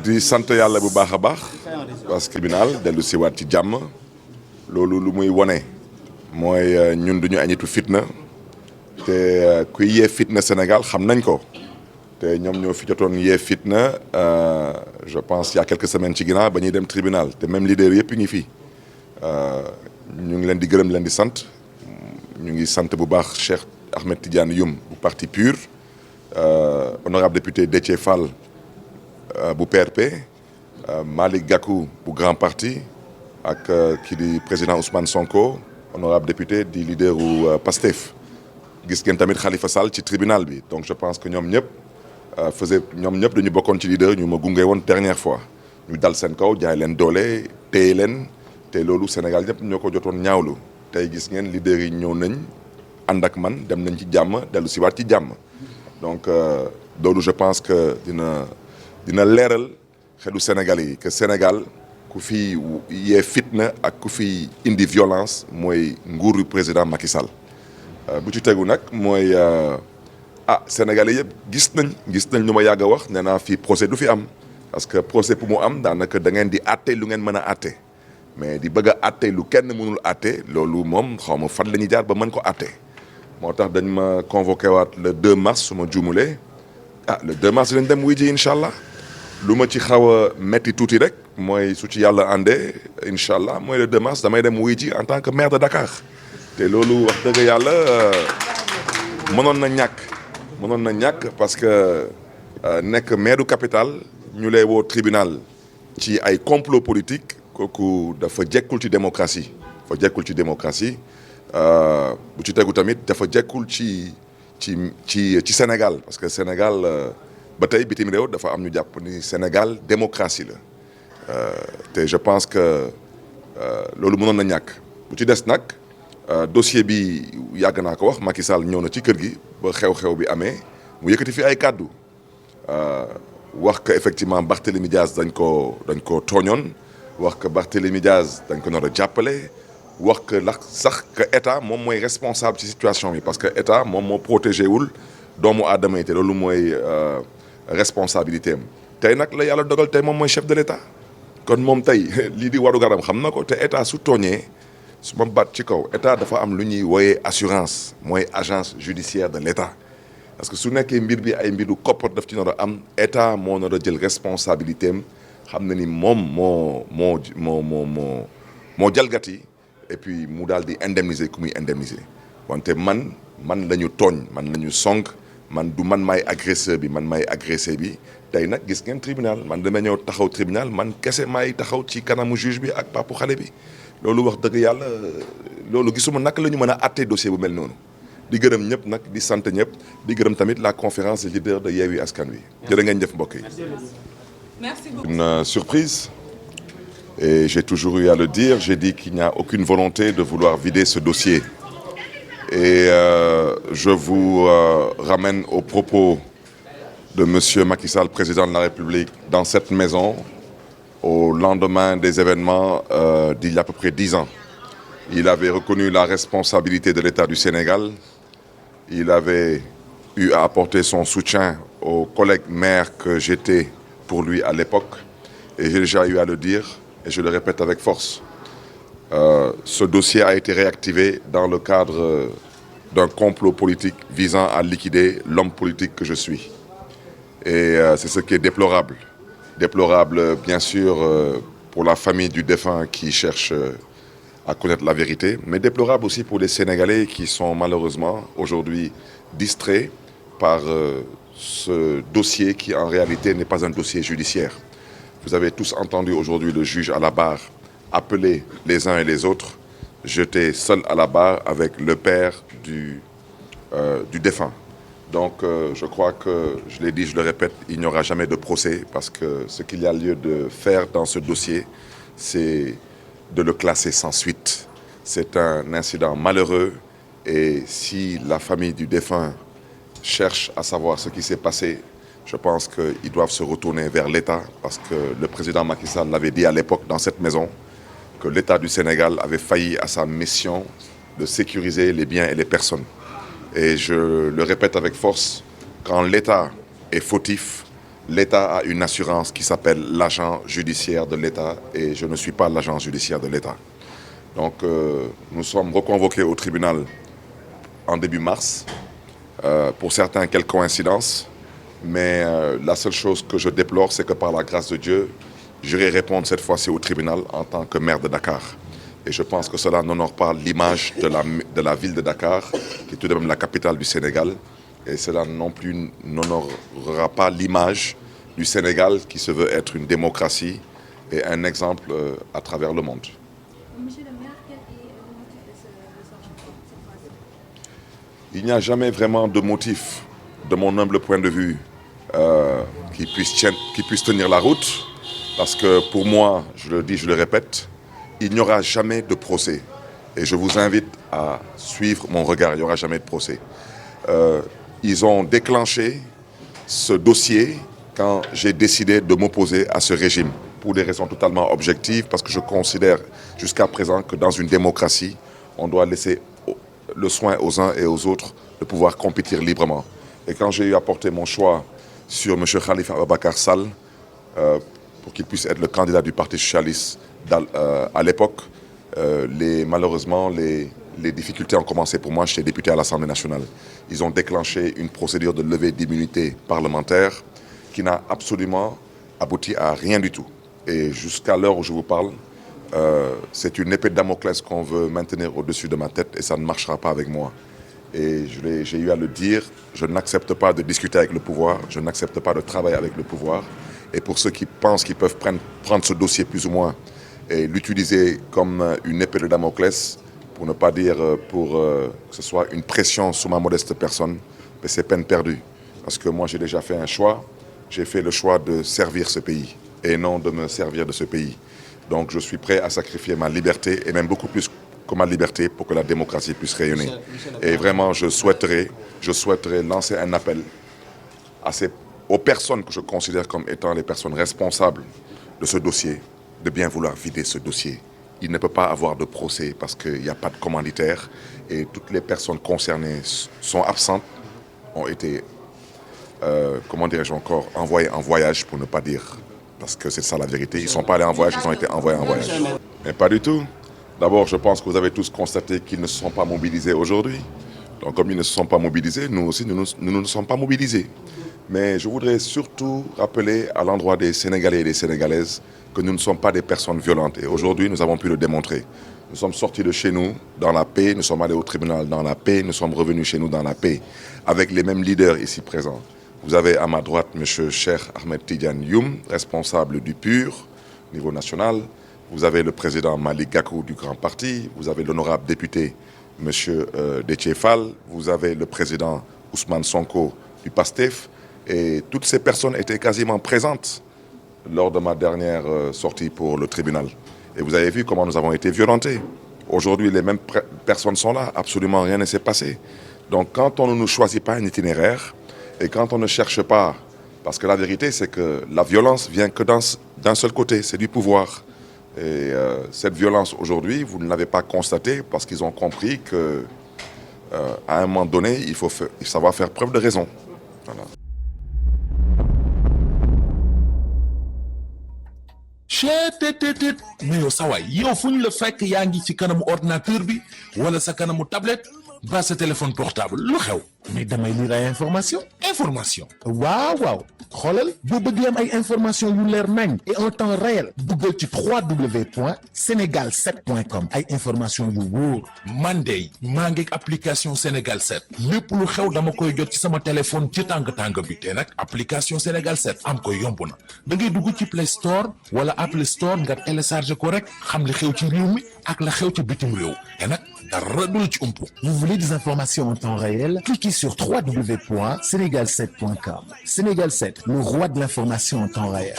di sant yàlla bu baax a baax parce que tribunal dellu si waat ci jàmm loolu lu muy wone mooy ñun duñu añitu fitna te kuy yee fitna Sénégal xam nañ ko te ñoom ñoo fi jotoon yee fitna je pense il y a quelques semaines ci ginnaaw ba ñuy dem tribunal te même leader yëpp ngi fi ñu ngi leen di gërëm leen di sant ñu ngi sant bu baax Cheikh Ahmed Tidiane Youm bu parti PUR honorable député Déthié Fall bu PRP Malick Gakou bu Grand Parti ak kii di président Ousmane Sonko honorable député di leader u PASTEF gis ngeen tamit Khalifa Sall ci tribunal bi donc je pense que ñoom ñëpp ñoom ñëpp dañu bokkoon ci leader ñu ma gunge woon dernière fois ñu dal seen kaw jaay leen doole téye leen te loolu Sénégal ñëpp ñoo ko jotoon ñaawlu tey gis ngeen leader yi ñëw nañ ànd ak man dem nañ ci jàmm dellu si waat ci jàmm donc loolu je pense que dina leeral xelu Sénégal yi que Sénégal ku fi yee fitna ak ku fi indi violence mooy nguuru président Macky Sall bu ci tegu nag mooy Sénégalais yëpp gis nañ lu ma yàgg a wax nee naa fii procès du fi am parce que procès pour mu am daanaka da ngeen di àtte lu ngeen mën a àtte mais di bëgg a àtte lu kenn mënul àtte loolu moom xaw ma fan la ñuy jaar ba mën ko àtte moo tax dañ ma convoqué waat le 2 mars su ma juumulee le 2 mars dañ dem wuy ji incha allah lu ma ci xaw a metti tuuti rek mooy su ci yàlla àndee incha allah mooy le 2 mars damay dem wuy ji en tant que maire de Dakar te loolu wax dëgg yàlla mënoon na ñàkk parce que nekk maire du capitale ñu lay woo tribunal ci ay complot politique kooku dafa jekkul ci démocratie bu ci tegu tamit dafa jekkul ci Sénégal parce que Sénégal ba tey bitim réew dafa am ñu jàpp ni Sénégal démocratie la te je pense que loolu mënoon na ñàkk bu ci des nag dossier bi yàgg naa ko wax Macky Sall ñëw na ci kër gi ba xew-xew bi amee mu yëkkati fi ay kàddu wax que effectivement Barthélémy Diaz dañ ko tooñoon wax que Barthélémy Diaz dañ ko nar a jàppale wax que sax que état moom mooy responsable ci situation bi parce que état moom moo protégé wul doomu aadama yi te loolu mooy responsabilité am tey nag la yàlla dogal tey moom mooy chef de l'état kon moom tey lii di waru garam xam na ko te état su tooñee su ma baat ci kaw état dafa am lu ñuy wooyee assurance mooy agence judiciaire de l'état parce que su nekkee mbir bi ay mbiru koppar daf ci nar a am état moo nar a jël responsabilité am xam na ni moom moo jalgati et puis mu daal di indemniser ku muy indemniser wante man la ñu tooñ man la ñu song man du man maay agresseur bi man maay agressé bi tey nag gis ngeen tribunal man dama ñëw taxaw tribunal man kese maay taxaw ci kanamu juge bi ak papu xale bi loolu wax dëgg yàlla loolu gisuma naka la ñu mën a àttee dossier bu mel noonu di gërëm ñëpp nag di sant ñëpp di gërëm tamit la conférence des leaders de Yewwi Askan Wi jërë ngeen jëf mbokk yi. Merci beaucoup. Une surprise et j'ai toujours eu à le dire, j'ai dit qu'il n'y a aucune volonté de vouloir vider ce dossier et je vous ramène aux propos de monsieur Macky Sall, président de la République, dans cette maison au lendemain des événements d'il y a à peu près 10 ans. Il avait reconnu la responsabilité de l'État du Sénégal. Il avait eu à apporter son soutien aux collègues maires que j'étais pour lui à l'époque. Et j'ai déjà eu à le dire, et je le répète avec force. Ce dossier a été réactivé dans le cadre d'un complot politique visant à liquider l'homme politique que je suis. Et c'est ce qui est déplorable. Déplorable, bien sûr, pour la famille du défunt qui cherche à connaître la vérité, mais déplorable aussi pour les Sénégalais qui sont malheureusement aujourd'hui distraits par ce dossier qui en réalité n'est pas un dossier judiciaire. Vous avez tous entendu aujourd'hui le juge à la barre appeler les uns et les autres. J'étais seul à la barre avec le père du défunt. Donc je crois que, je l'ai dit, je le répète, il n'y aura jamais de procès parce que ce qu'il y a lieu de faire dans ce dossier, c'est de le classer sans suite. C'est un incident malheureux et si la famille du défunt cherche à savoir ce qui s'est passé, je pense qu'ils doivent se retourner vers l'État parce que le président Macky Sall l'avait dit à l'époque dans cette maison que l'État du Sénégal avait failli à sa mission de sécuriser les biens et les personnes. Et je le répète avec force, quand l'État est fautif, l'État a une assurance qui s'appelle l'agent judiciaire de l'État et je ne suis pas l'agent judiciaire de l'État. Donc nous sommes reconvoqués au tribunal en début mars. Pour certains, quelle coïncidence. Mais la seule chose que je déplore, c'est que par la grâce de Dieu, j'irai répondre cette fois-ci au tribunal en tant que maire de Dakar. Et je pense que cela n'honore pas l'image de la ville de Dakar, qui est tout de même la capitale du Sénégal. Et cela non plus n'honorera pas l'image du Sénégal qui se veut être une démocratie et un exemple à travers le monde. Monsieur le maire, quel est le motif de ce rencontre cette fois-ci? Il n'y a jamais vraiment de motif, de mon humble point de vue, qui puisse tenir la route. Parce que pour moi, je le dis, je le répète, il n'y aura jamais de procès. Et je vous invite à suivre mon regard, il n'y aura jamais de procès. Ils ont déclenché ce dossier quand j'ai décidé de m'opposer à ce régime. Pour des raisons totalement objectives, parce que je considère jusqu'à présent que dans une démocratie, on doit laisser le soin aux uns et aux autres de pouvoir compétir librement. Et quand j'ai eu à porter mon choix sur M. Khalifa Ababacar Sall, pour qu'il puisse être le candidat du Parti socialiste à l'époque, malheureusement, les difficultés ont commencé pour moi. J'étais député à l'Assemblée nationale. Ils ont déclenché une procédure de levée d'immunité parlementaire qui n'a absolument abouti à rien du tout. Et jusqu'à l'heure où je vous parle, c'est une épée de Damoclès qu'on veut maintenir au-dessus de ma tête et ça ne marchera pas avec moi. Et j'ai eu à le dire, je n'accepte pas de discuter avec le pouvoir, je n'accepte pas de travailler avec le pouvoir. Et pour ceux qui pensent qu'ils peuvent prendre ce dossier plus ou moins et l'utiliser comme une épée de Damoclès, pour ne pas dire que ce soit une pression sur ma modeste personne, c'est peine perdue. Parce que moi j'ai déjà fait un choix, j'ai fait le choix de servir ce pays et non de me servir de ce pays. Donc je suis prêt à sacrifier ma liberté et même beaucoup plus que ma liberté pour que la démocratie puisse rayonner. Et vraiment je souhaiterais lancer un appel aux personnes que je considère comme étant les personnes responsables de ce dossier, de bien vouloir vider ce dossier. Il ne peut pas avoir de procès parce qu'il n'y a pas de commanditaire et toutes les personnes concernées sont absentes, ont été, comment dirais-je encore, envoyées en voyage pour ne pas dire, parce que c'est ça la vérité. Ils ne sont pas allés en voyage, ils ont été envoyés en voyage. Mais pas du tout. D'abord, je pense que vous avez tous constaté qu'ils ne se sont pas mobilisés aujourd'hui. Donc comme ils ne se sont pas mobilisés, nous aussi, nous ne sommes pas mobilisés. Mais je voudrais surtout rappeler à l'endroit des Sénégalais et des Sénégalaises que nous ne sommes pas des personnes violentes. Et aujourd'hui, nous avons pu le démontrer. Nous sommes sortis de chez nous dans la paix, nous sommes allés au tribunal dans la paix, nous sommes revenus chez nous dans la paix, avec les mêmes leaders ici présents. Vous avez à ma droite M. Cheikh Ahmed Tidiane Youm, responsable du PUR, au niveau national. Vous avez le président Malick Gakou du Grand Parti. Vous avez l'honorable député M. Déthié Fall. Vous avez le président Ousmane Sonko du PASTEF. Et toutes ces personnes étaient quasiment présentes lors de ma dernière sortie pour le tribunal. Et vous avez vu comment nous avons été violentés. Aujourd'hui, les mêmes personnes sont là, absolument rien ne s'est passé. Donc quand on ne nous choisit pas un itinéraire et quand on ne cherche pas, parce que la vérité c'est que la violence vient que d'un seul côté, c'est du pouvoir. Et cette violence aujourd'hui, vous ne l'avez pas constatée parce qu'ils ont compris qu'à un moment donné, il faut savoir faire preuve de raison. Voilà. mais yow sa waay yow fu ñu la fekk yaa ngi ci kanamu ordinateur bi wala sa kanamu tablette ba sa téléphone portable lu xew mais damay lire ay information waaw xoolal boo bëgg am ay information yu leer nañ et en temps réel duggal ci www.senegal7.com ay information yu wóor man de maa ngi application Sénégal 7 lépp lu xew dama koy jot ci sama téléphone ci tàng bi te nag application Sénégal 7 am ko yomb na da ngay dugg ci Play Store wala Apple Store nga télécharger ko rek xam li xew ci réew mi ak la xew ci bitim réew te nag dara du la ci umpu. Vous voulez des informations en temps réel? Cliquez sur www.senegal7.com. Sénégal 7, le roi de l'information en temps réel.